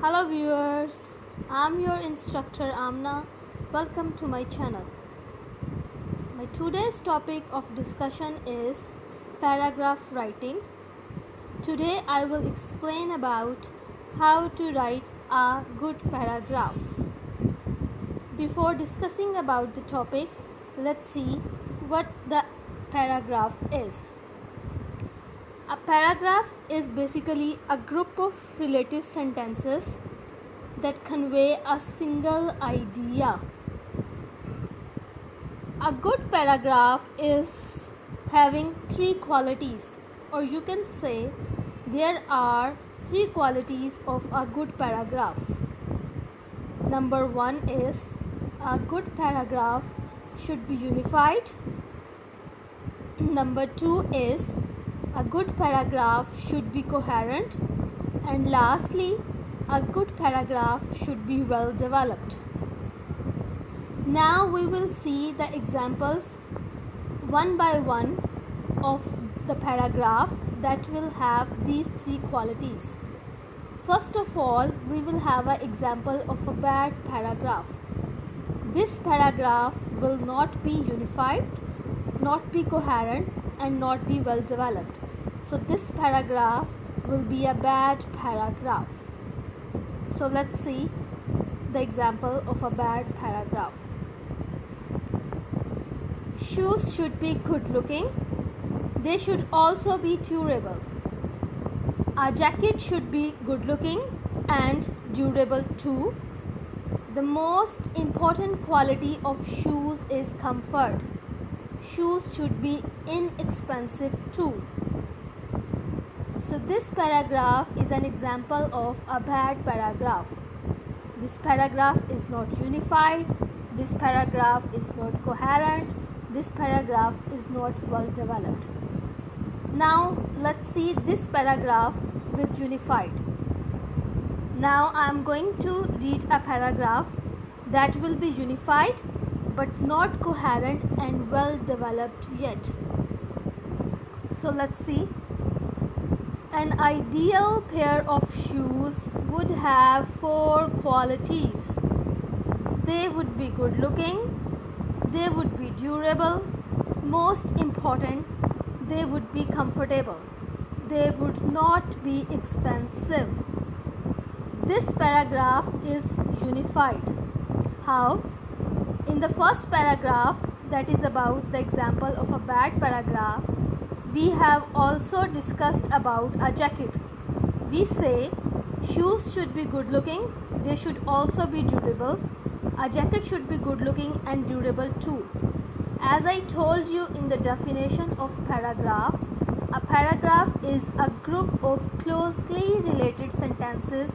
Hello viewers, I'm your instructor Amna. Welcome to my channel. My today's topic of discussion is paragraph writing. Today I will explain about how to write a good paragraph. Before discussing about the topic, let's see what the paragraph is. A paragraph is basically a group of related sentences that convey a single idea. A good paragraph is having three qualities, or you can say there are three qualities of a good paragraph. Number one is a good paragraph should be unified. Number two is a good paragraph should be coherent, and lastly, a good paragraph should be well developed. Now we will see the examples one by one of the paragraph that will have these three qualities. First of all, we will have an example of a bad paragraph. This paragraph will not be unified, not be coherent, and not be well developed. So this paragraph will be a bad paragraph. So let's see the example of a bad paragraph. Shoes should be good looking. They should also be durable. A jacket should be good looking and durable too. The most important quality of shoes is comfort. Shoes should be inexpensive too. So this paragraph is an example of a bad paragraph. This paragraph is not unified. This paragraph is not coherent. This paragraph is not well developed. Now let's see this paragraph with unified. Now I am going to read a paragraph that will be unified but not coherent and well developed yet. So let's see. An ideal pair of shoes would have four qualities. They would be good looking, they would be durable, most important, they would be comfortable, they would not be expensive. This paragraph is unified. How? In the first paragraph, that is about the example of a bad paragraph, we have also discussed about a jacket. We say shoes should be good looking, they should also be durable. A jacket should be good looking and durable too. As I told you in the definition of paragraph, a paragraph is a group of closely related sentences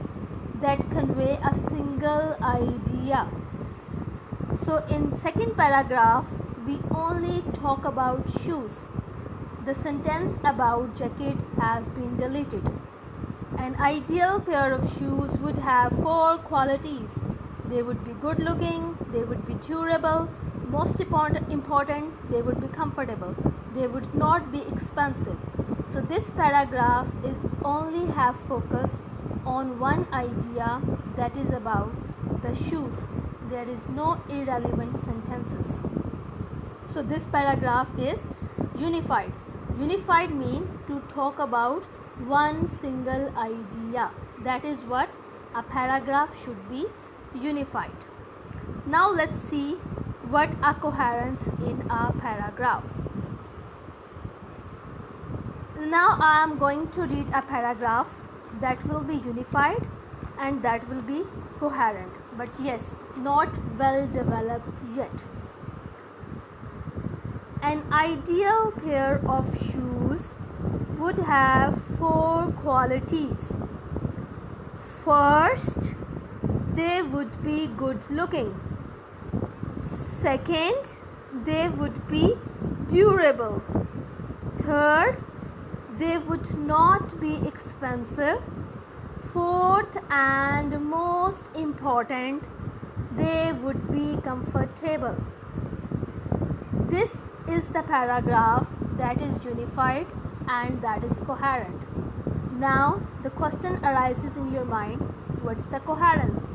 that convey a single idea. So in second paragraph, we only talk about shoes. The sentence about jacket has been deleted. An ideal pair of shoes would have four qualities. They would be good looking, they would be durable, most important, they would be comfortable, they would not be expensive. So this paragraph is only have focus on one idea, that is about the shoes. There is no irrelevant sentences. So this paragraph is unified. Unified means to talk about one single idea. That is what a paragraph should be, unified. Now let's see what a coherence in a paragraph. Now I am going to read a paragraph that will be unified and that will be coherent, but yes, not well developed yet. An ideal pair of shoes would have four qualities. First, they would be good looking. Second, they would be durable. Third, they would not be expensive. Fourth and most important, they would be comfortable. This is the paragraph that is unified and that is coherent. Now the question arises in your mind, what's the coherence?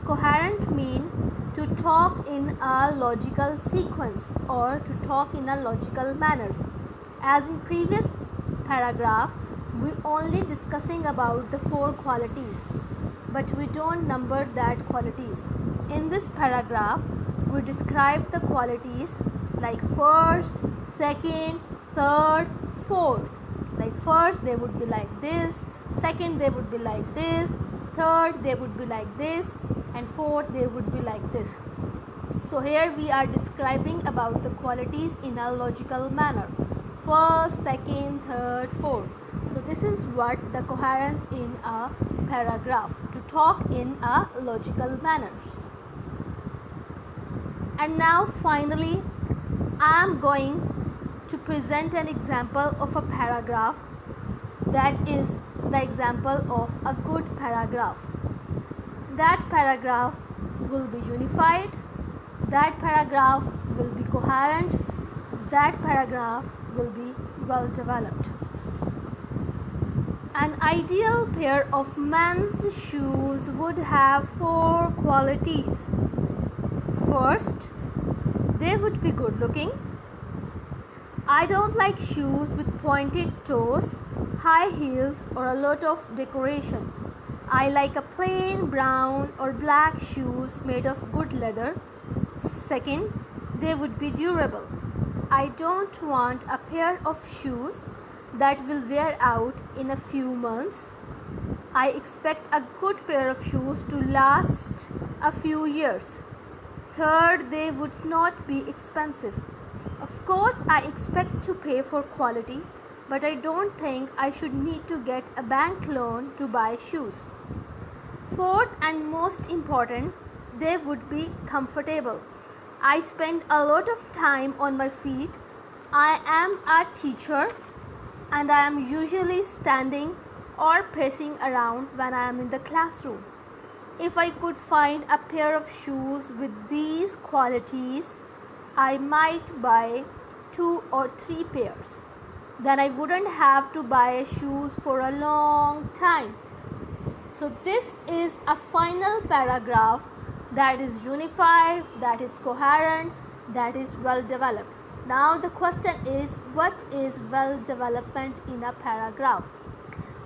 Coherent mean to talk in a logical sequence or to talk in a logical manners. As in previous paragraph, we only discussing about the 4 qualities, but we don't number that qualities. In this paragraph, we describe the qualities like first, second, third, fourth. Like first they would be like this, second they would be like this, third they would be like this, and fourth they would be like this. So here we are describing about the qualities in a logical manner. First, second, third, fourth. So this is what the coherence in a paragraph, to talk in a logical manner. And now finally I am going to present an example of a paragraph that is the example of a good paragraph. That paragraph will be unified, that paragraph will be coherent, that paragraph will be well developed. An ideal pair of men's shoes would have 4 qualities. First, they would be good looking. I don't like shoes with pointed toes, high heels, or a lot of decoration. I like a plain brown or black shoes made of good leather. Second, they would be durable. I don't want a pair of shoes that will wear out in a few months. I expect a good pair of shoes to last a few years. Third, they would not be expensive. Of course, I expect to pay for quality, but I don't think I should need to get a bank loan to buy shoes. Fourth and most important, they would be comfortable. I spend a lot of time on my feet. I am a teacher and I am usually standing or pacing around when I am in the classroom. If I could find a pair of shoes with these qualities, I might buy 2 or 3 pairs. Then I wouldn't have to buy shoes for a long time. So this is a final paragraph that is unified, that is coherent, that is well developed. Now the question is, what is well development in a paragraph?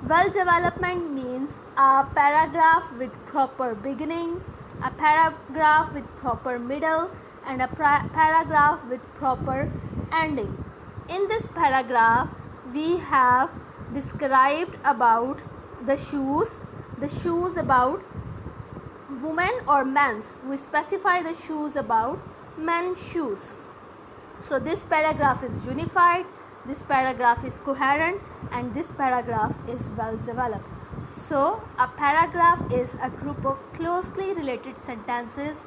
Well development means a paragraph with proper beginning, a paragraph with proper middle, and a paragraph with proper ending. In this paragraph, we have described about the shoes about women or men's. We specify the shoes about men's shoes. So this paragraph is unified, this paragraph is coherent, and this paragraph is well developed. So a paragraph is a group of closely related sentences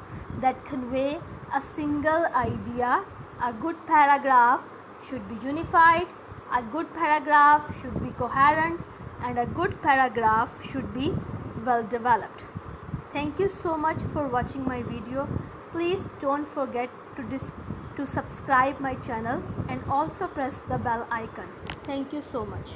that convey a single idea. A good paragraph should be unified, a good paragraph should be coherent, and a good paragraph should be well developed. Thank you so much for watching my video. Please don't forget to subscribe my channel and also press the bell icon. Thank you so much.